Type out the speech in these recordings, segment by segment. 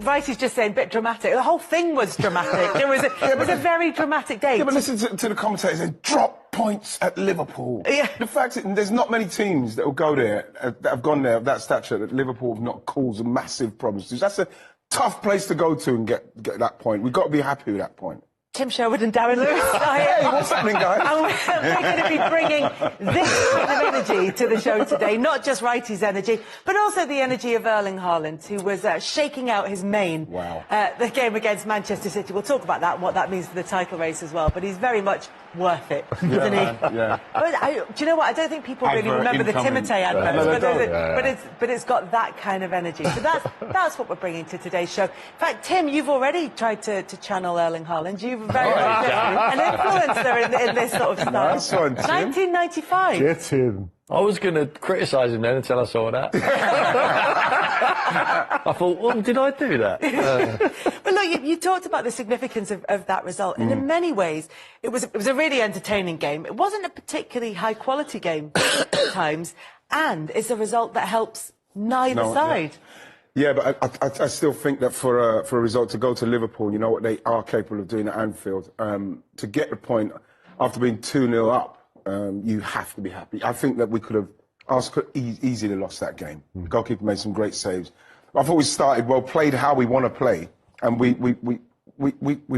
Righty's just saying, bit dramatic. The whole thing was dramatic. It was a very dramatic day. Yeah, but listen to the commentators. They drop points at Liverpool. Yeah. The fact that there's not many teams that will go there, that have gone there of that stature, that Liverpool have not caused massive problems. That's a tough place to go to and get that point. We've got to be happy with that point. Tim Sherwood and Darren Lewis are here. Hey, what's happening, guys? And we're going to be bringing this kind of energy to the show today. Not just Righty's energy, but also the energy of Erling Haaland, who was shaking out his mane. Wow. The game against Manchester City. We'll talk about that and what that means for the title race as well. But he's very much worth it, isn't he? Yeah. Do you know what? I don't think people really remember the Timotei adverts, but it's got that kind of energy. So that's what we're bringing to today's show. In fact, Tim, you've already tried to channel Erling Haaland. You've very much an influencer in this sort of stuff. Nice one, Tim. 1995. Get him. I was going to criticise him then until I saw that. I thought, well, did I do that? But look, you talked about the significance of that result, and in many ways, it was a really entertaining game. It wasn't a particularly high-quality game at times, and it's a result that helps neither side. Yeah, but I still think that for a result to go to Liverpool, you know what they are capable of doing at Anfield, to get the point after being 2-0 up, you have to be happy. I think that we could have easily lost that game. The goalkeeper made some great saves. I thought we started well, played how we want to play, and we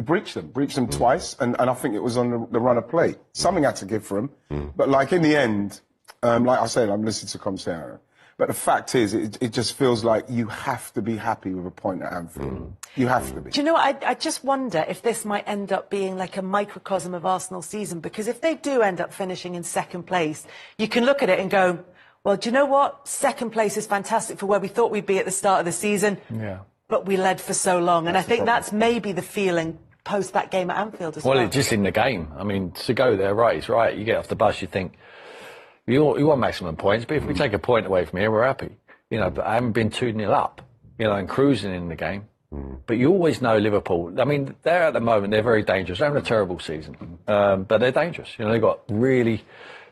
breached them twice, and I think it was on the run of play. Something had to give for them, but like in the end, like I said, I'm listening to Comsaro. But the fact is, it just feels like you have to be happy with a point at Anfield. You have to be. Do you know what? I just wonder if this might end up being like a microcosm of Arsenal's season, because if they do end up finishing in second place, you can look at it and go, well, do you know what? Second place is fantastic for where we thought we'd be at the start of the season, but we led for so long. And I think that's maybe the feeling post that game at Anfield as well. Well, it's just in the game. I mean, to go there, right, it's right. You get off the bus, you think, you want maximum points, but if we take a point away from here, we're happy. You know, but I haven't been 2-0 up, you know, and cruising in the game. But you always know Liverpool, I mean, they're at the moment, they're very dangerous. They're having a terrible season, but they're dangerous. You know, they've got really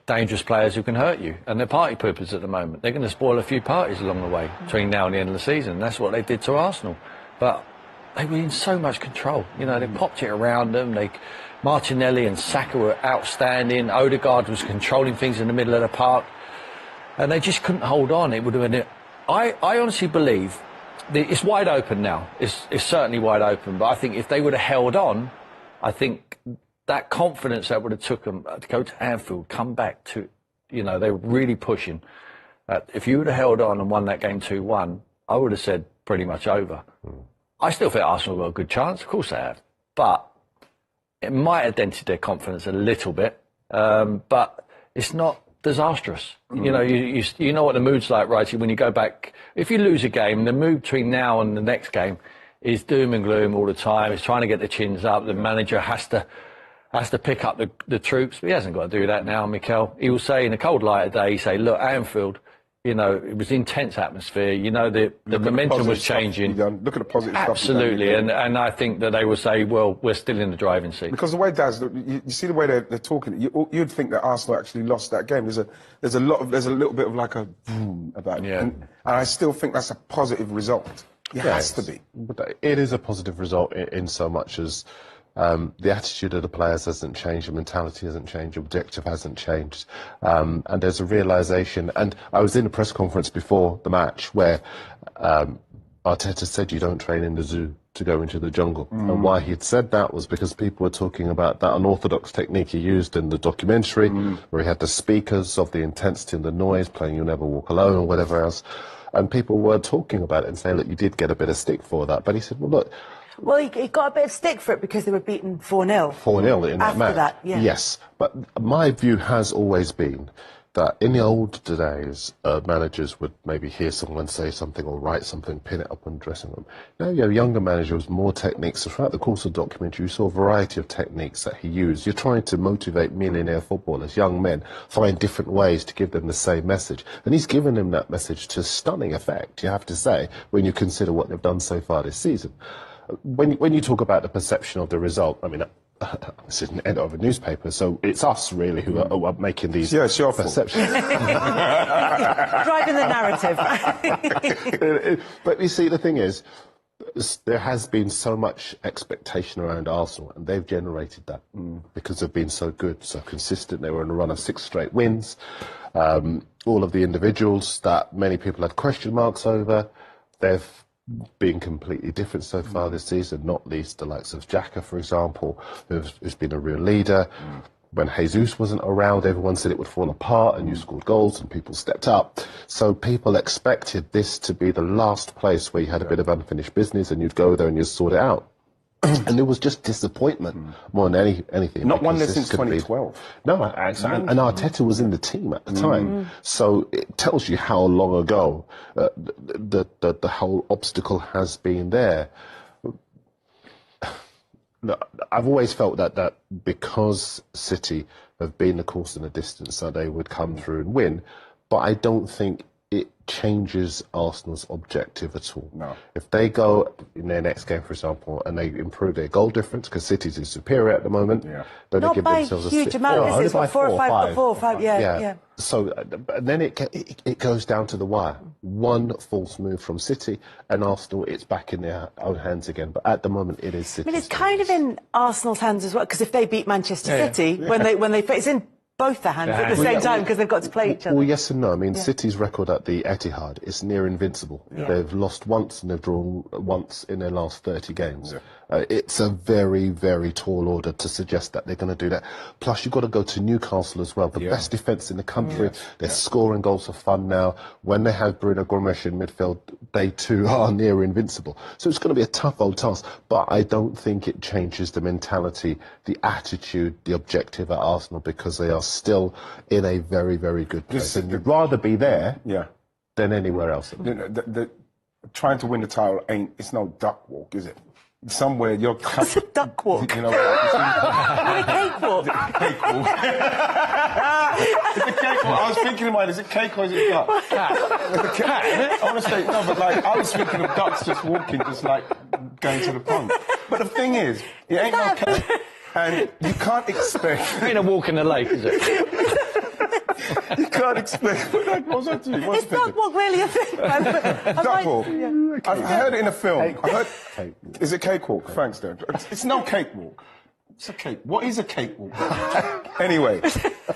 dangerous players who can hurt you, and they're party poopers at the moment. They're going to spoil a few parties along the way between now and the end of the season. That's what they did to Arsenal. But they were in so much control. You know, they popped it around them. Martinelli and Saka were outstanding. Odegaard was controlling things in the middle of the park, and they just couldn't hold on. It would have been. I honestly believe it's wide open now. It's certainly wide open. But I think if they would have held on, I think that confidence that would have took them to go to Anfield, come back to, you know, they were really pushing. If you would have held on and won that game 2-1, I would have said pretty much over. I still think Arsenal got a good chance. Of course they have, but it might have dented their confidence a little bit, but it's not disastrous. You know, you know what the mood's like, right? When you go back, if you lose a game, the mood between now and the next game is doom and gloom all the time. It's trying to get the chins up. The manager has to pick up the troops, but he hasn't got to do that now, Mikel. He will say in a cold light of day, he say, look, Anfield, you know, it was intense atmosphere. You know, the momentum was changing. Look at the positive stuff. Absolutely, and I think that they will say, well, we're still in the driving seat. Because the way Daz, you see the way they're talking, you'd think that Arsenal actually lost that game. There's a little bit of like a boom about it, and I still think that's a positive result. It has to be. But it is a positive result in so much as the attitude of the players hasn't changed, the mentality hasn't changed, the objective hasn't changed, and there's a realisation. And I was in a press conference before the match where Arteta said you don't train in the zoo to go into the jungle. And why he'd said that was because people were talking about that unorthodox technique he used in the documentary, where he had the speakers of the intensity and the noise playing You'll Never Walk Alone or whatever else. And people were talking about it and saying, look, you did get a bit of stick for that. But he said, well, look. Well, he got a bit of stick for it because they were beaten 4-0. 4-0 in that match. After that, yeah. Yes. But my view has always been that in the old days, managers would maybe hear someone say something or write something, pin it up on the dressing room. Now you have younger managers, more techniques. So throughout the course of the documentary, you saw a variety of techniques that he used. You're trying to motivate millionaire footballers, young men, find different ways to give them the same message. And he's given them that message to stunning effect, you have to say, when you consider what they've done so far this season. When you talk about the perception of the result, I mean, this is an editor of a newspaper, so it's us really who are making these Yeah, it's your fault. perceptions. Driving the narrative. But you see, the thing is, there has been so much expectation around Arsenal, and they've generated that because they've been so good, so consistent. They were on a run of 6 straight wins. All of the individuals that many people had question marks over, they've been completely different so far this season, not least the likes of Xhaka, for example, who's been a real leader. When Jesus wasn't around, everyone said it would fall apart, and you scored goals and people stepped up. So people expected this to be the last place where you had a bit of unfinished business and you'd go there and you'd sort it out. And it was just disappointment more than anything. Not won there since 2012. No, and Arteta was in the team at the time. So it tells you how long ago the whole obstacle has been there. I've always felt that because City have been the course and the distance, so they would come through and win. But I don't think it changes Arsenal's objective at all. No. If they go in their next game, for example, and they improve their goal difference, because City's is superior at the moment, then Not they give by themselves huge a amount, only is it? by It's 4 or 5, yeah. So then it goes down to the wire. One false move from City, and Arsenal, it's back in their own hands again. But at the moment, it is City. I mean, it's kind of in Arsenal's hands as well, because if they beat Manchester City, when they it's in both their hands at the same time, because they've got to play each other. Well, yes and no. I mean, City's record at the Etihad is near invincible. They've lost once and they've drawn once in their last 30 games. It's a very, very tall order to suggest that they're going to do that. Plus, you've got to go to Newcastle as well, the best defence in the country. They're scoring goals for fun now. When they have Bruno Gomes in midfield, they too are near invincible. So it's going to be a tough old task, but I don't think it changes the mentality, the attitude, the objective at Arsenal, because they are still in a very, very good place. And you'd rather be there than anywhere else. Trying to win the title it's no duck walk, is it? Somewhere you're... It's a duck walk. You know, A cakewalk. cakewalk. It's a cakewalk. I was thinking in mind, is it cake or is it duck? I want to say, no, but like, I was thinking of ducks just walking, just like going to the pond. But the thing is, it ain't no cake. And you can't expect... Ain't a walk in the lake, is it? You can't expect... What was that to you? Is duck walk really a thing? Duck walk. I've heard it in a film. Is it cakewalk? Thanks, Dan. It's no cakewalk. It's a cake. What is a cakewalk? Anyway,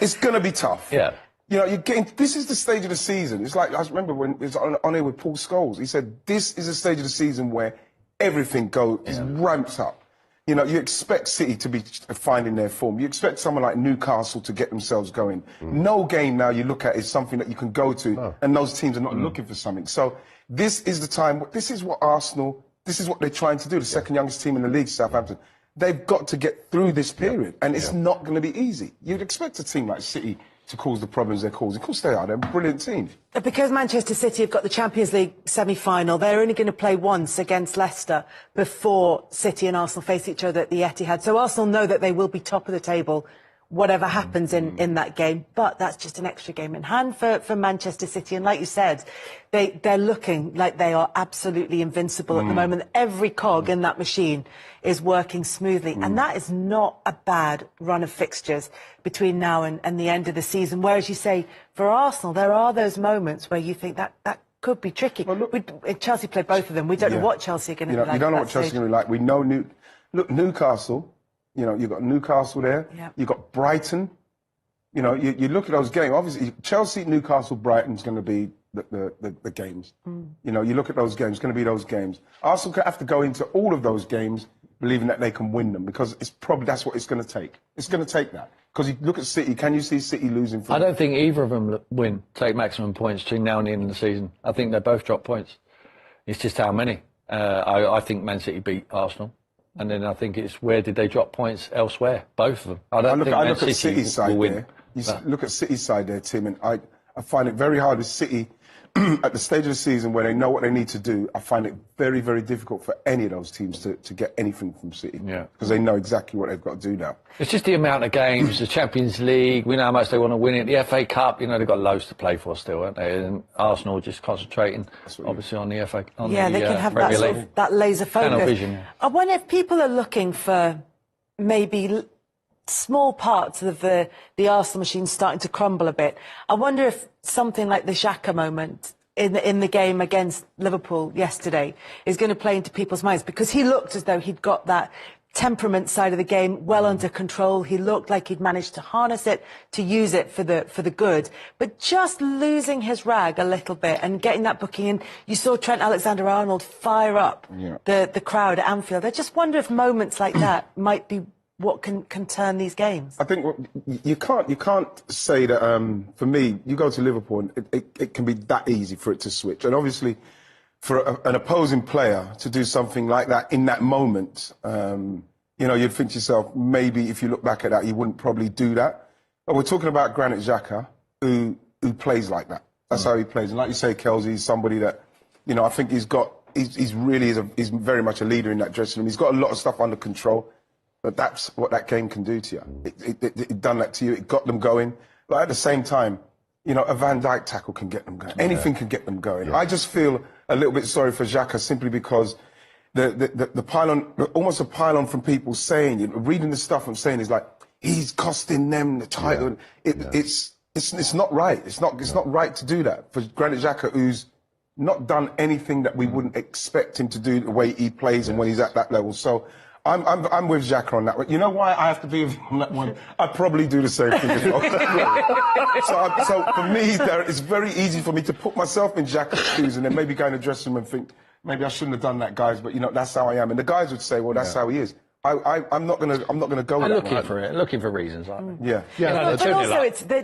it's going to be tough. Yeah. You know, you're getting... This is the stage of the season. It's like, I remember when it was on here with Paul Scholes. He said, this is the stage of the season where everything is ramped up. You know, you expect City to be finding their form. You expect someone like Newcastle to get themselves going. No game now you look at is something that you can go to, and those teams are not looking for something. So this is the time. This is what Arsenal, this is what they're trying to do. The second youngest team in the league, Southampton. They've got to get through this period, and it's not going to be easy. You'd expect a team like City to cause the problems they're causing. Of course they are. They're a brilliant team. Because Manchester City have got the Champions League semi-final, they're only going to play once against Leicester before City and Arsenal face each other at the Etihad. So Arsenal know that they will be top of the table, whatever happens in that game. But that's just an extra game in hand for Manchester City. And like you said, they're looking like they are absolutely invincible at the moment. Every cog in that machine is working smoothly. And that is not a bad run of fixtures between now and the end of the season. Whereas you say, for Arsenal, there are those moments where you think that could be tricky. Well, look, Chelsea played both of them. We don't know what Chelsea are going to be like. You don't know what Chelsea are going to be like. We know Newcastle. You know, you've got Newcastle there. Yep. You've got Brighton. You know, you look at those games. Obviously, Chelsea, Newcastle, Brighton's going to be the games. You know, you look at those games. It's going to be those games. Arsenal have to go into all of those games believing that they can win them, because that's what it's going to take. It's going to take that. Because you look at City, can you see City losing? I don't think either of them take maximum points between now and the end of the season. I think they both drop points. It's just how many. I think Man City beat Arsenal. And then I think it's where did they drop points elsewhere? Both of them. I look at City's side there. Look at City's side there, Tim, and I find it very hard with City at the stage of the season where they know what they need to do. I find it very, very difficult for any of those teams to get anything from City. Yeah. Because they know exactly what they've got to do now. It's just the amount of games, the Champions League, we know how much they want to win it. The FA Cup, you know, they've got loads to play for still, haven't they? And Arsenal just concentrating, obviously, on the FA. They can have that laser focus. Vision, I wonder if people are looking for maybe small parts of the Arsenal machine starting to crumble a bit. I wonder if something like the Xhaka moment in the game against Liverpool yesterday is going to play into people's minds, because he looked as though he'd got that temperament side of the game well under control. He looked like he'd managed to harness it, to use it for the good. But just losing his rag a little bit and getting that booking in, you saw Trent Alexander-Arnold fire up the crowd at Anfield. I just wonder if moments like that might be what can turn these games. I think you can't say that. For me, you go to Liverpool and it can be that easy for it to switch. And obviously, for an opposing player to do something like that in that moment, you'd think to yourself, maybe if you look back at that, you wouldn't probably do that. But we're talking about Granit Xhaka, who plays like that. That's how he plays. And like you say, Kelsey, he's somebody that, I think he's very much a leader in that dressing room. He's got a lot of stuff under control. But that's what that game can do to you. It done that to you. It got them going. But at the same time, a Van Dijk tackle can get them going. Anything can get them going. I just feel a little bit sorry for Xhaka simply because the pylon, almost a pylon from people saying, reading the stuff and saying is like, he's costing them the title. It's not right. It's not right to do that for Granit Xhaka, who's not done anything that we wouldn't expect him to do the way he plays and when he's at that level. So I'm with Xhaka on that one. You know why I have to be with him on that one? I probably do the same thing as well. So for me, it's very easy for me to put myself in Xhaka's shoes and then maybe go in the dressing room and think, maybe I shouldn't have done that, guys. But that's how I am. And the guys would say, well, that's how he is. I'm not gonna go with that. Looking for reasons, aren't they? But also,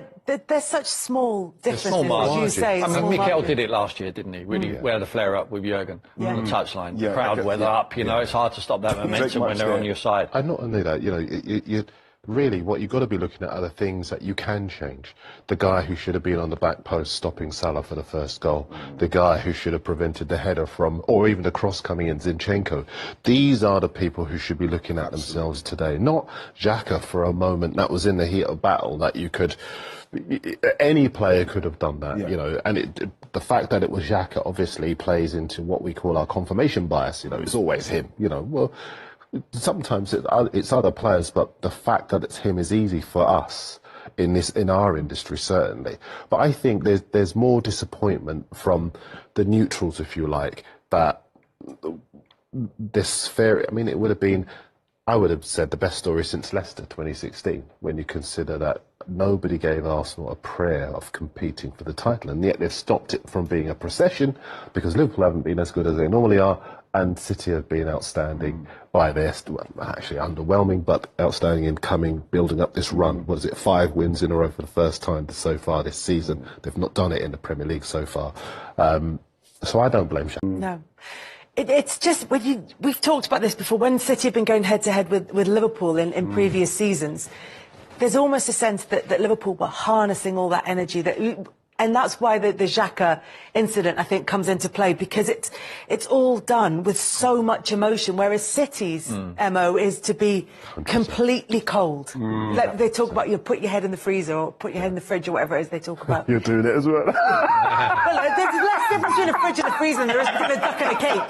there's such small differences, as you say. I mean, Mikel did it last year, didn't he? Really, we had a flare up with Jurgen on the touchline. The crowd weather up. It's hard to stop that momentum when they're on your side. And not only that, you really, what you've got to be looking at are the things that you can change. The guy who should have been on the back post stopping Salah for the first goal. The guy who should have prevented the header from, or even the cross coming in, Zinchenko. These are the people who should be looking at themselves today. Not Xhaka for a moment that was in the heat of battle that you could... Any player could have done that, and the fact that it was Xhaka obviously plays into what we call our confirmation bias. It's always him, well... Sometimes it's other players, but the fact that it's him is easy for us in our industry, certainly. But I think there's more disappointment from the neutrals, if you like, that this fair. I mean, it would have been, I would have said, the best story since Leicester 2016, when you consider that nobody gave Arsenal a prayer of competing for the title, and yet they've stopped it from being a procession because Liverpool haven't been as good as they normally are. And City have been outstanding by their, actually underwhelming, but outstanding in building up this run. What is it, 5 wins in a row for the first time so far this season. They've not done it in the Premier League so far. So I don't blame Xhaka. No. It's just, we've talked about this before, when City have been going head-to-head with Liverpool in previous seasons, there's almost a sense that Liverpool were harnessing all that energy and that's why the Xhaka incident, I think, comes into play, because it's all done with so much emotion, whereas City's MO is to be completely cold. Like they talk about, you put your head in the freezer or put your head in the fridge or whatever it is they talk about. You're doing it as well. Well, there's less difference between a fridge and a freezer than there is between a duck and a cake.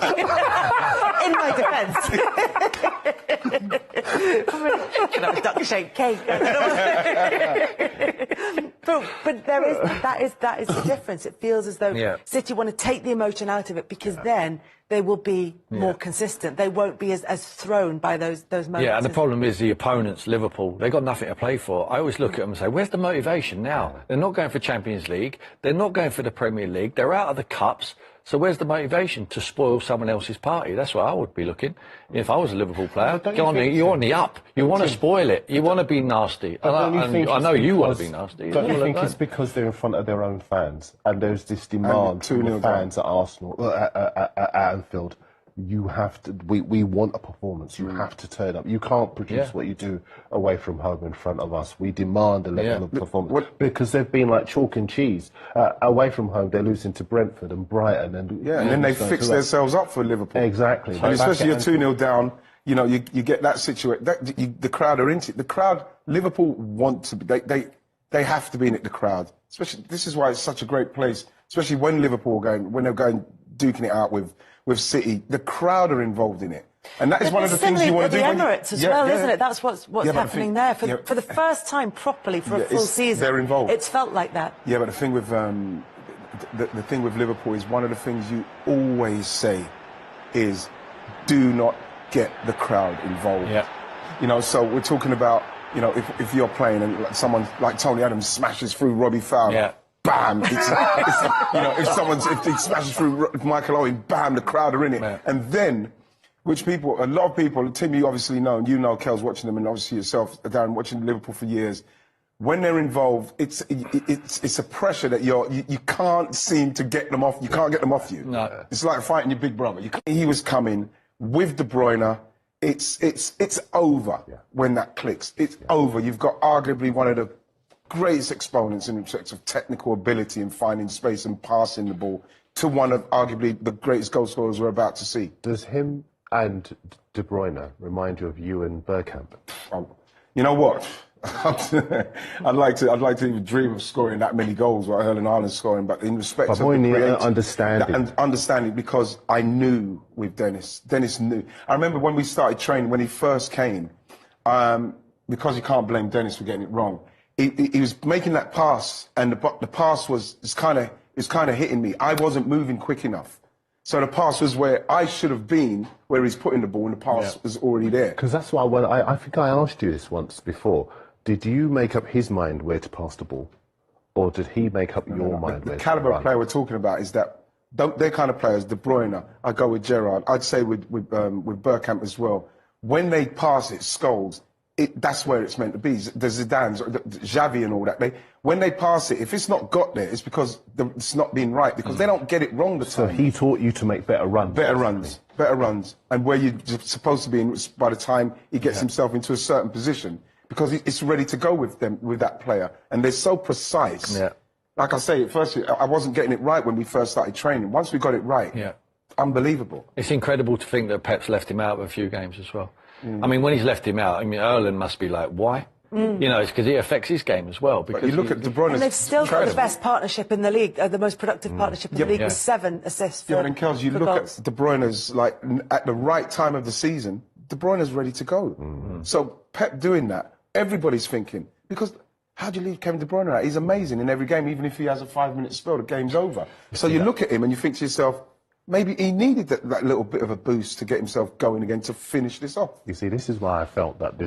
In my defence. Can have a duck-shaped cake. But that is the difference. It feels as though City want to take the emotion out of it, because then they will be more consistent. They won't be as thrown by those moments. Yeah, and the problem is the opponents, Liverpool, they've got nothing to play for. I always look at them and say, where's the motivation now? They're not going for Champions League. They're not going for the Premier League. They're out of the Cups. So where's the motivation to spoil someone else's party? That's what I would be looking if I was a Liverpool player. You're on the up. You want to spoil it. You want to be nasty. And I know you want to be nasty. Don't you think it's because they're in front of their own fans and there's this demand from the fans at Arsenal, at Anfield? You have to. We want a performance. You have to turn up. You can't produce what you do away from home in front of us. We demand a level of performance because they've been like chalk and cheese. Away from home, they're losing to Brentford and Brighton, and then they fix themselves up for Liverpool. Exactly, and especially you're 2-0 down. You get that situation. The crowd are into it. The crowd. Liverpool want to be. They have to be in it. The crowd. Especially, this is why it's such a great place. Especially when Liverpool when they're going duking it out with City, the crowd are involved in it. And that is one of the things you want to do. At the Emirates as well, isn't it? That's what's happening there. For the first time properly for a full season, they're involved. It's felt like that. Yeah, but the thing with the thing with Liverpool is one of the things you always say is do not get the crowd involved. Yeah. You know, so we're talking about, you know, if you're playing and someone like Tony Adams smashes through Robbie Fowler, Yeah. bam! It's, you know, if he smashes through Michael Owen, bam! The crowd are in it, Yeah. and then. A lot of people, Tim, you obviously know, and you know, Kel's watching them, and obviously yourself, Darren, watching Liverpool for years. When they're involved, it's a pressure that you can't seem to get them off. You can't get them off you. No. It's like fighting your big brother. He was coming with De Bruyne. It's over when that clicks. It's over. You've got arguably one of the greatest exponents in terms of technical ability and finding space and passing the ball to one of arguably the greatest goal scorers we're about to see. Does him and De Bruyne remind you of you and Bergkamp? You know what? I'd like to even dream of scoring that many goals, what Erling Haaland's scoring, but in respect But of more in the creative- understanding. and understanding, because I knew with Dennis. Dennis knew. I remember when we started training, when he first came, because you can't blame Dennis for getting it wrong. He was making that pass, and the pass was kind of hitting me. I wasn't moving quick enough. So the pass was where I should have been, where he's putting the ball, and the pass was already there. Because that's why I think I asked you this once before. Did you make up his mind where to pass the ball, or did he make up your mind? The where caliber to of player we're talking about is that they're kind of players. De Bruyne, I go with Gerrard. I'd say with Bergkamp as well. When they pass it, Scholes, that's where it's meant to be. The Zidane's, Xavi and all that. When they pass it, if it's not got there, it's because it's not been right, because they don't get it wrong the So time. he taught you to make better runs. Better runs, and where you're supposed to be by the time he gets himself into a certain position, because it's ready to go with that player, and they're so precise. Yeah. Like I say, at first I wasn't getting it right when we first started training. Once we got it right, unbelievable. It's incredible to think that Pep's left him out of a few games as well. I mean, when he's left him out, I mean, Erlen must be like, why? You know, it's because it affects his game as well. Because But you look at De Bruyne, And they've still got the best partnership in the league, the most productive partnership in the league, with 7 assists. Yeah, but then, Kels, you look goals. at De Bruyne's, like, at the right time of the season, De Bruyne's ready to go. So Pep doing that, everybody's thinking, because how do you leave Kevin De Bruyne out? He's amazing in every game. Even if he has a 5-minute spell, the game's over. So you look at him and you think to yourself, maybe he needed that little bit of a boost to get himself going again to finish this off. You see, this is why I felt that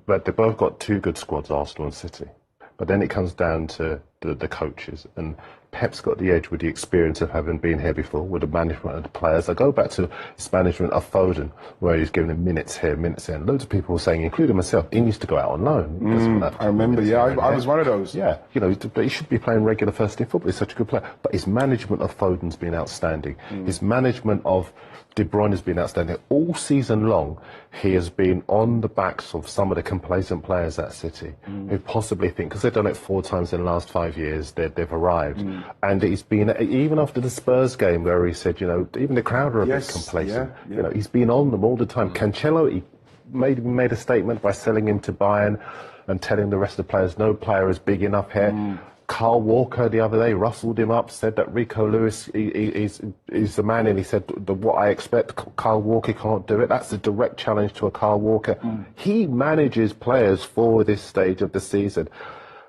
but they both got two good squads, Arsenal and City. But then it comes down to the coaches, and Pep's got the edge with the experience of having been here before, with the management of the players. I go back to his management of Foden, where he's giving him minutes here, minutes there. And loads of people were saying, including myself, he needs to go out on loan. I remember, I was one of those. Yeah, you know, but he should be playing regular first team football. He's such a good player. But his management of Foden's been outstanding. His management of De Bruyne has been outstanding. All season long, he has been on the backs of some of the complacent players at City, who possibly think, because they've done it 4 times in the last 5 years, they've arrived. And it's been, even after the Spurs game, where he said, you know, even the crowd are a bit complacent. You know, he's been on them all the time. Cancelo, he made a statement by selling him to Bayern and telling the rest of the players, no player is big enough here. Carl Walker the other day rustled him up, said that Rico Lewis is the man, and he said what I expect, Carl Walker can't do it. That's a direct challenge to a Carl Walker. He manages players for this stage of the season.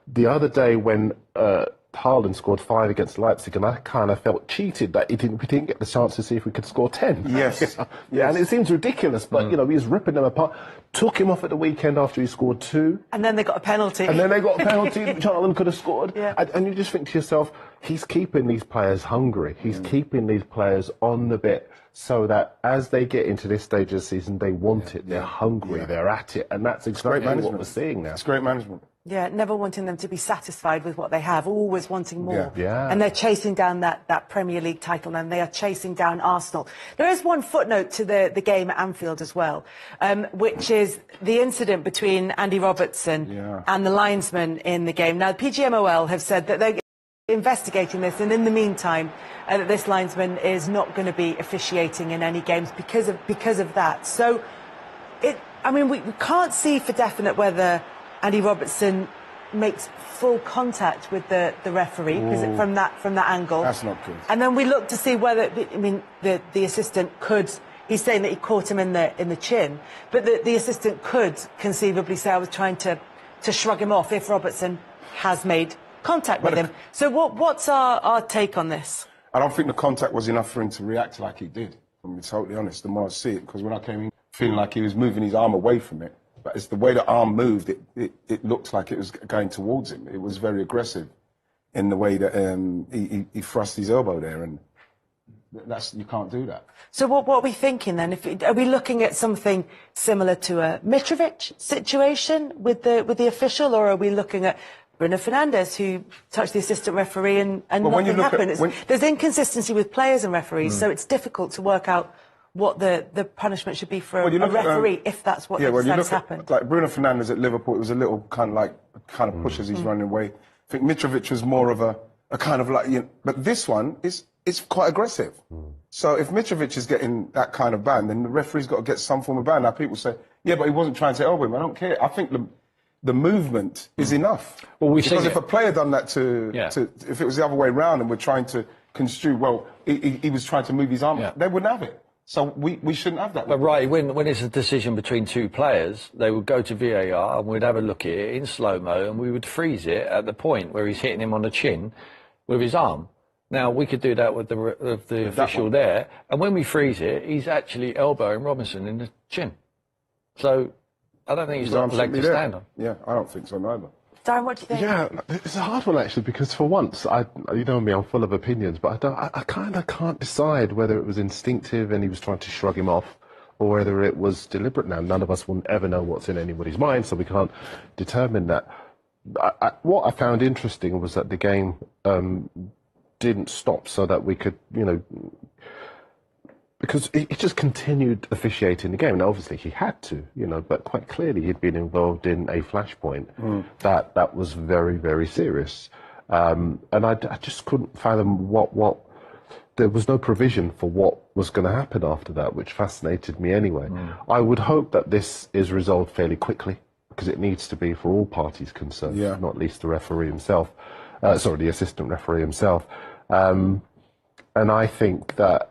The other day when Haaland scored 5 against Leipzig, and I kind of felt cheated that we didn't get the chance to see if we could score 10. Yes. Yeah, and it seems ridiculous, but you know, he was ripping them apart. Took him off at the weekend after he scored 2. And then they got a penalty. And then they got a penalty which Haaland could have scored. Yeah. And you just think to yourself, he's keeping these players hungry. He's keeping these players on the bit, so that as they get into this stage of the season, they want it. They're hungry. They're at it. And that's exactly what we're seeing now. It's great management. Yeah, never wanting them to be satisfied with what they have, always wanting more. Yeah. And they're chasing down that Premier League title, and they are chasing down Arsenal. There is one footnote to the game at Anfield as well, which is the incident between Andy Robertson and the linesman in the game. Now, the PGMOL have said that they're investigating this, and in the meantime, that this linesman is not going to be officiating in any games because of that. So, I mean, we can't see for definite whether Andy Robertson makes full contact with the referee from that angle. That's not good. And then we look to see whether, I mean, the assistant could he's saying that he caught him in the chin, but the assistant could conceivably say, I was trying to shrug him off if Robertson has made contact with him. So what's our take on this? I don't think the contact was enough for him to react like he did, if I'm totally honest, the more I see it, because when I came in feeling like he was moving his arm away from it, but it's the way the arm moved, it looked like it was going towards him. It was very aggressive in the way that he thrust his elbow there, and you can't do that. So what are we thinking then? Are we looking at something similar to a Mitrovic situation with the official, or are we looking at Bruno Fernandes, who touched the assistant referee and nothing happened? There's inconsistency with players and referees, so it's difficult to work out what the punishment should be for a referee if that's what has happened. Like Bruno Fernandes at Liverpool, it was a little kind of push as he's running away. I think Mitrovic was more of a kind of like, but this one is quite aggressive. So if Mitrovic is getting that kind of ban, then the referee's got to get some form of ban. Now people say, yeah, but he wasn't trying to elbow him. I don't care. I think the movement is enough. Well, because if a player done that if it was the other way around and we're trying to construe, well, he was trying to move his arm, they wouldn't have it. So we shouldn't have that. But right, when it's a decision between two players, they would go to VAR and we'd have a look at it in slow-mo and we would freeze it at the point where he's hitting him on the chin with his arm. Now, we could do that with the official there, and when we freeze it, he's actually elbowing Robinson in the chin. So I don't think he's got a leg to stand on. Yeah, I don't think so neither. Darren, what do you think? Yeah, it's a hard one actually, because for once, you know me, I'm full of opinions, but I kind of can't decide whether it was instinctive and he was trying to shrug him off, or whether it was deliberate. Now, none of us will ever know what's in anybody's mind, so we can't determine that. What I found interesting was that the game didn't stop so that we could, because he just continued officiating the game. Now, obviously, he had to, but quite clearly he'd been involved in a flashpoint that was very, very serious. And I just couldn't fathom what there was no provision for what was going to happen after that, which fascinated me anyway. I would hope that this is resolved fairly quickly, because it needs to be for all parties concerned, not least the referee himself, the assistant referee himself. And I think that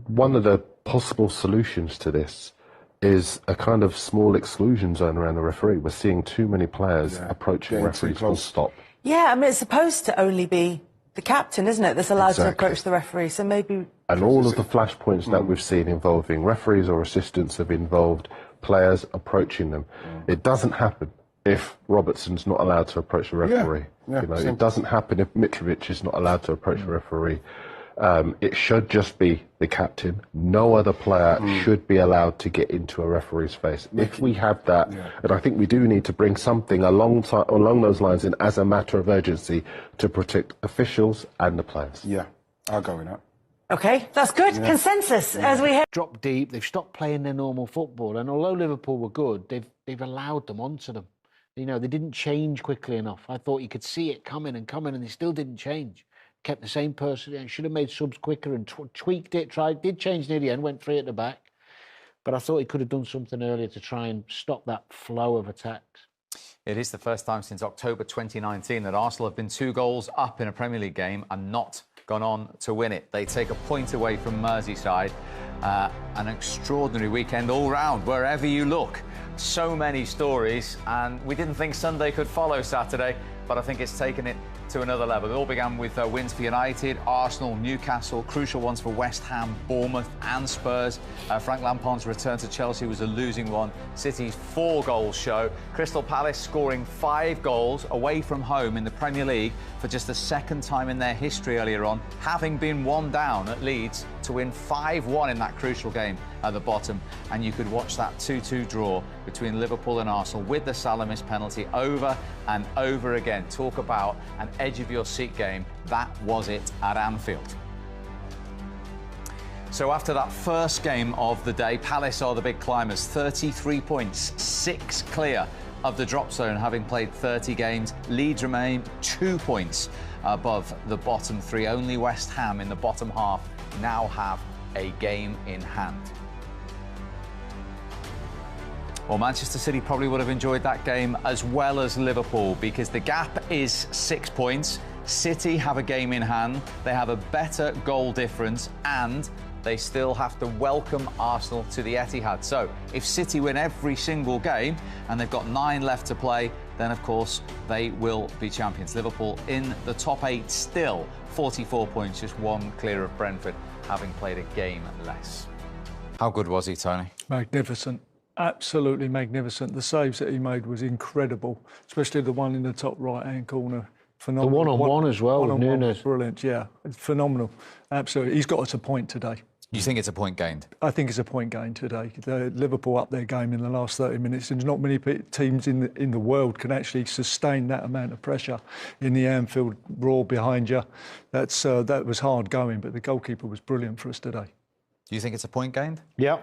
one of the possible solutions to this is a kind of small exclusion zone around the referee. We're seeing too many players approaching referees full stop. Yeah, I mean, it's supposed to only be the captain, isn't it, that's allowed to approach the referee, so maybe... And all of the flashpoints that we've seen involving referees or assistants have involved players approaching them. It doesn't happen if Robertson's not allowed to approach the referee. It doesn't happen if Mitrovic is not allowed to approach the referee. It should just be the captain. No other player should be allowed to get into a referee's face. If we have that, and I think we do need to bring something along those lines in as a matter of urgency to protect officials and the players. Yeah, I'll go with that. OK, that's good. Consensus as we head. Dropped deep. They've stopped playing their normal football. And although Liverpool were good, they've allowed them onto them. They didn't change quickly enough. I thought you could see it coming, and they still didn't change. Kept the same person, and should have made subs quicker and tweaked it, did change near the end, went 3 at the back. But I thought he could have done something earlier to try and stop that flow of attacks. It is the first time since October 2019 that Arsenal have been 2 goals up in a Premier League game and not gone on to win it. They take a point away from Merseyside. An extraordinary weekend all round, wherever you look. So many stories, and we didn't think Sunday could follow Saturday, but I think it's taken it to another level. It all began with wins for United, Arsenal, Newcastle, crucial ones for West Ham, Bournemouth and Spurs. Frank Lampard's return to Chelsea was a losing one. City's 4-goal show. Crystal Palace scoring 5 goals away from home in the Premier League for just the 2nd time in their history earlier on, having been 1 down at Leeds to win 5-1 in that crucial game at the bottom. And you could watch that 2-2 draw between Liverpool and Arsenal with the Salah missed penalty over and over again. Talk about an edge-of-your-seat game. That was it at Anfield. So after that first game of the day, Palace are the big climbers, 33 points, 6 clear of the drop zone, having played 30 games. Leeds remain 2 points above the bottom 3. Only West Ham in the bottom half now have a game in hand. Well, Manchester City probably would have enjoyed that game as well as Liverpool, because the gap is 6 points. City have a game in hand. They have a better goal difference and they still have to welcome Arsenal to the Etihad. So if City win every single game and they've got 9 left to play, then of course they will be champions. Liverpool in the top 8 still, 44 points, just 1 clear of Brentford, having played a game less. How good was he, Tony? Magnificent. Absolutely magnificent. The saves that he made was incredible, especially the one in the top right-hand corner. Phenomenal. The one-on-one as well with Nunes. Brilliant, yeah. It's phenomenal. Absolutely. He's got us a point today. You think it's a point gained? I think it's a point gained today. Liverpool up their game in the last 30 minutes, and not many teams in the world can actually sustain that amount of pressure in the Anfield roar behind you. That was hard going, but the goalkeeper was brilliant for us today. Do you think it's a point gained? Yeah.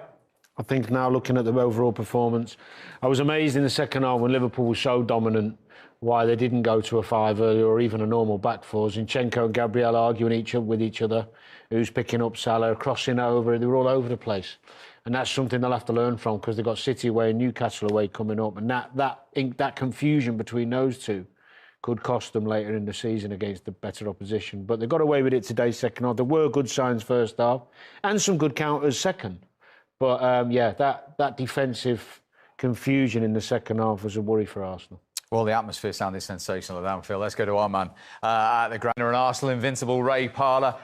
I think now looking at the overall performance, I was amazed in the second half when Liverpool was so dominant why they didn't go to a 5 earlier or even a normal back 4. Zinchenko and Gabriel arguing with each other, who's picking up Salah, crossing over, they were all over the place. And that's something they'll have to learn from, because they've got City away and Newcastle away coming up, and that confusion between those two could cost them later in the season against the better opposition. But they got away with it today, second half. There were good signs first half and some good counters second. But that defensive confusion in the second half was a worry for Arsenal. Well, the atmosphere sounded sensational at Anfield. Let's go to our man at the ground, and Arsenal invincible, Ray Parlour.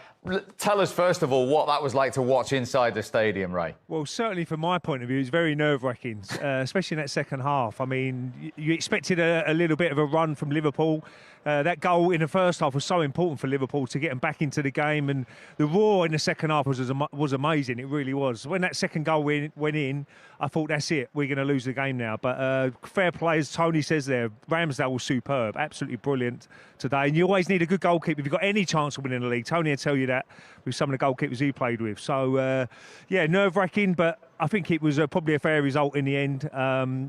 Tell us, first of all, what that was like to watch inside the stadium, Ray. Well, certainly from my point of view, it's very nerve-wracking, especially in that second half. I mean, you expected a little bit of a run from Liverpool. That goal in the first half was so important for Liverpool to get them back into the game, and the roar in the second half was amazing. It really was. When that second goal went in, I thought, that's it, we're going to lose the game now. But fair play, as Tony says there, Ramsdale was superb, absolutely brilliant today. And you always need a good goalkeeper if you've got any chance of winning the league. Tony will tell you that with some of the goalkeepers he played with. So, nerve-wracking, but I think it was probably a fair result in the end.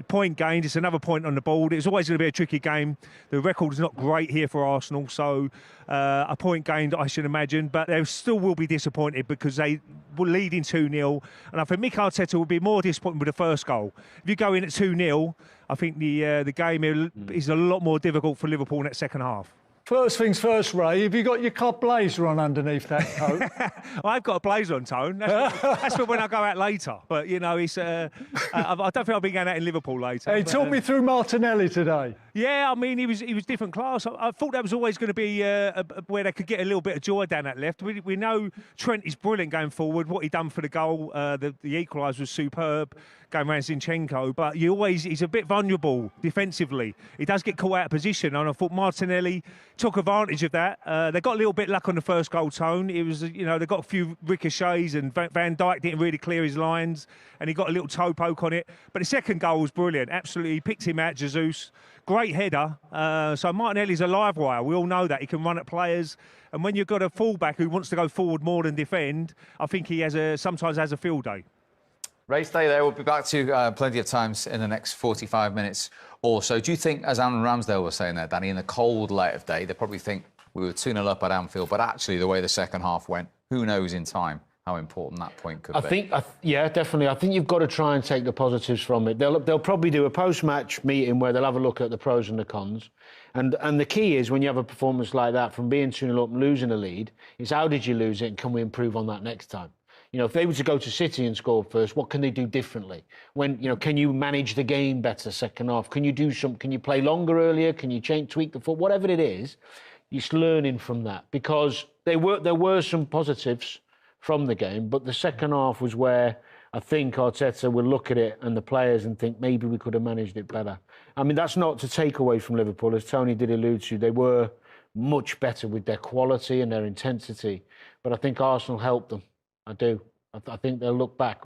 Point gained, it's another point on the board. It's always going to be a tricky game. The record is not great here for Arsenal, so a point gained, I should imagine. But they still will be disappointed because they were leading 2-0. And I think Mikel Arteta will be more disappointed with the first goal. If you go in at 2-0, I think the game is a lot more difficult for Liverpool in that second half. First things first, Ray, have you got your club blazer on underneath that coat? I've got a blazer on, Tone. That's for when I go out later. But, you know, it's I don't think I'll be going out in Liverpool later. He talked me through Martinelli today. Yeah, I mean, he was different class. I thought that was always going to be where they could get a little bit of joy down that left. We know Trent is brilliant going forward. What he done for the goal, the equaliser was superb, going around Zinchenko. But he's a bit vulnerable defensively. He does get caught out of position, and I thought Martinelli took advantage of that. They got a little bit luck on the first goal, Tone. It was, they got a few ricochets, and Van Dijk didn't really clear his lines, and he got a little toe poke on it. But the second goal was brilliant. Absolutely, he picked him out, Jesus. Great header. So Martinelli's a live wire. We all know that. He can run at players. And when you've got a fullback who wants to go forward more than defend, I think he sometimes has a field day. Ray, stay there. We'll be back to plenty of times in the next 45 minutes or so. Do you think, as Aaron Ramsdale was saying there, Danny, in the cold light of day, they probably think we were 2-0 up at Anfield, but actually the way the second half went, who knows in time how important that point could be? Yeah, definitely. I think you've got to try and take the positives from it. They'll probably do a post-match meeting where they'll have a look at the pros and the cons. And the key is, when you have a performance like that, from being 2-0 up and losing a lead, is how did you lose it and can we improve on that next time? If they were to go to City and score first, what can they do differently? Can you manage the game better second half? Can you do can you play longer earlier? Can you tweak the foot? Whatever it is, just learning from that, because there were some positives from the game, but the second half was where I think Arteta will look at it and the players and think maybe we could have managed it better. I mean, that's not to take away from Liverpool, as Tony did allude to. They were much better with their quality and their intensity, but I think Arsenal helped them. I do. I think they'll look back